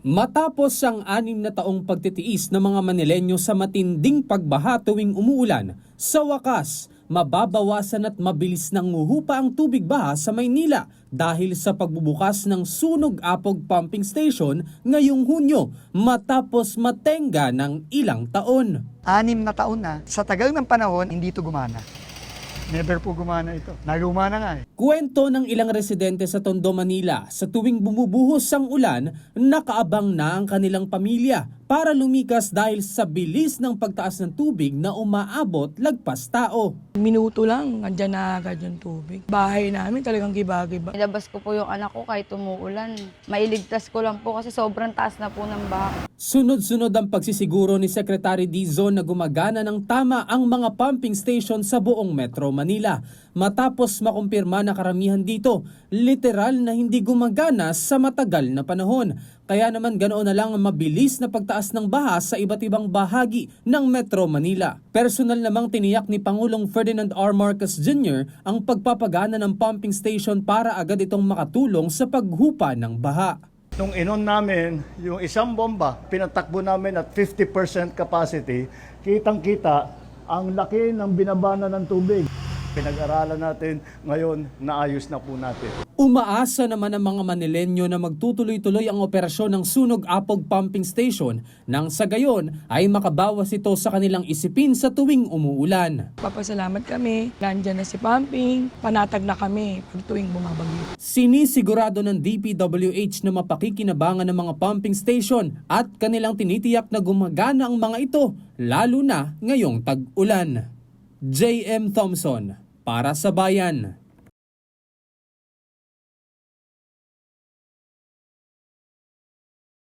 Matapos ang 6 na taong pagtitiis ng mga Manileño sa matinding pagbaha tuwing umuulan, sa wakas, mababawasan at mabilis nang nguhupa ang tubig baha sa Maynila dahil sa pagbubukas ng Sunog-Apog Pumping Station ngayong Hunyo matapos matenga ng ilang taon. 6 na taon na, sa tagal ng panahon, hindi ito gumana. Never po gumana ito. Nagumana nga eh. Kwento ng ilang residente sa Tondo, Manila, sa tuwing bumubuhos ang ulan, nakaabang na ang kanilang pamilya para lumikas dahil sa bilis ng pagtaas ng tubig na umaabot lagpas tao. Minuto lang, andyan na agad yung tubig. Bahay namin talagang giba-giba. Nilabas ko po yung anak ko kahit umuulan. Mailigtas ko lang po kasi sobrang taas na po ng baha. Sunod-sunod ang pagsisiguro ni Secretary Dizon na gumagana ng tama ang mga pumping station sa buong Metro Manila. Matapos makumpirma na karamihan dito, literal na hindi gumagana sa matagal na panahon. Kaya naman ganoon na lang ang mabilis na pagtaas ng baha sa iba't ibang bahagi ng Metro Manila. Personal namang tiniyak ni Pangulong Ferdinand R. Marcos Jr. ang pagpapagana ng pumping station para agad itong makatulong sa paghupa ng baha. Nung inon namin, yung isang bomba, pinatakbo namin at 50% capacity, kitang-kita ang laki ng binabana ng tubig. Pinag-aralan natin, ngayon naayos na po natin. Umaasa naman ang mga Manileño na magtutuloy-tuloy ang operasyon ng Sunog-Apog Pumping Station nang sa gayon ay makabawas ito sa kanilang isipin sa tuwing umuulan. Papasalamat kami, nandyan na si pumping, panatag na kami pag tuwing bumabagyo. Sinisigurado ng DPWH na mapakikinabangan ng mga pumping station at kanilang tinitiyak na gumagana ang mga ito, lalo na ngayong tag-ulan. J.M. Thompson, para sa Bayan.